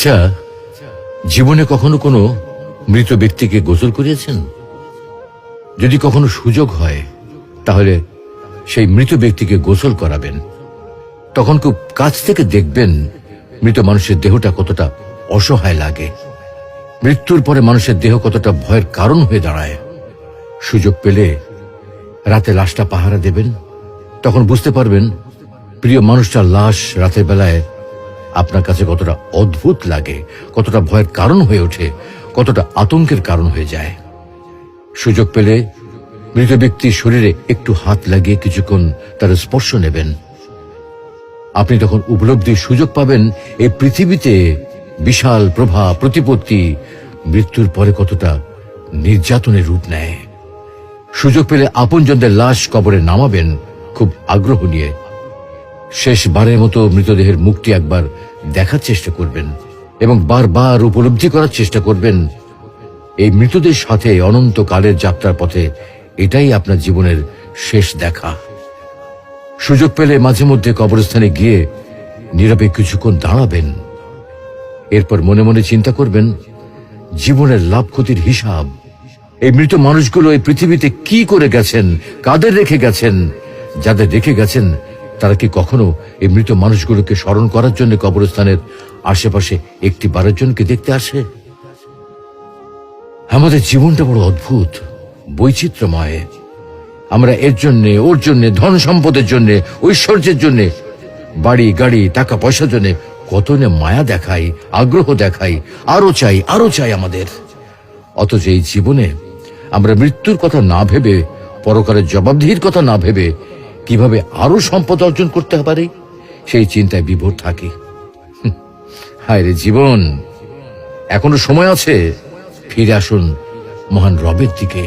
আচ্ছা, জীবনে কখনো কোনো মৃত ব্যক্তিকে গোসল করিয়েছেন? যদি কখনো সুযোগ হয় তাহলে সেই মৃত ব্যক্তিকে গোসল করাবেন। তখন খুব কাছ থেকে দেখবেন মৃত মানুষের দেহটা কতটা অসহায় লাগে, মৃত্যুর পরে মানুষের দেহ কতটা ভয়ের কারণ হয়ে দাঁড়ায়। সুযোগ পেলে রাতে লাশটা পাহারা দেবেন, তখন বুঝতে পারবেন প্রিয় মানুষটার লাশ রাতের বেলায় আপনার কাছে কতটা অদ্ভুত লাগে, কতটা ভয়ের কারণ হয়ে ওঠে, কতটা আতঙ্কের কারণ হয়ে যায়। সুযোগ পেলে মৃত ব্যক্তির শরীরে একটু হাত লাগিয়ে কিছুক্ষণ তার স্পর্শ নেবেন। আপনি তখন উপলব্ধির সুযোগ পাবেন এই পৃথিবীতে বিশাল প্রভা প্রতিপত্তি মৃত্যুর পরে কতটা নির্যাতনের রূপ নেয়। সুযোগ পেলে আপনজনদের লাশ কবরে নামাবেন খুব আগ্রহ নিয়ে। শেষবারের মতো মৃতদেহের মুখটি একবার দেখার চেষ্টা করবেন এবং বারবার উপলব্ধি করার চেষ্টা করবেন এই মৃতদের সাথে অনন্তকালের যাত্রার পথে এটাই আপনার জীবনের শেষ দেখা। সুযোগ পেলে মাঝে মধ্যে কবরস্থানে গিয়ে নীরবে কিছুক্ষণ দাঁড়াবেন। এরপর মনে মনে চিন্তা করবেন জীবনের লাভ ক্ষতির হিসাব। এই মৃত মানুষগুলো এই পৃথিবীতে কি করে গেছেন, কাদের রেখে গেছেন। যাদের রেখে গেছেন তারা কি কখনো এই মৃত মানুষগুলোকে স্মরণ করার জন্য কবরস্থানের আশেপাশে একটি বারের জনকে দেখতে আসে? আমাদের জীবনটা বড় অদ্ভুত, বৈচিত্র্যময়। আমরা এর জন্যে, ওর জন্যে, ধন সম্পদের জন্যে, ঐশ্বর্যের জন্যে, বাড়ি গাড়ি টাকা পয়সার জন্যে কত না মায়া দেখাই, আগ্রহ দেখাই, আরো চাই আরো চাই আমাদের। অথচ এই জীবনে আমরা মৃত্যুর কথা না ভেবে, পরকালের জবাবদিহির কথা না ভেবে কিভাবে আরো সম্পদ অর্জন করতে পারি সেই চিন্তায় বিভোর থাকি। হায় রে জীবন, এখনো সময় আছে, ফিরে আসুন মহান রবের দিকে।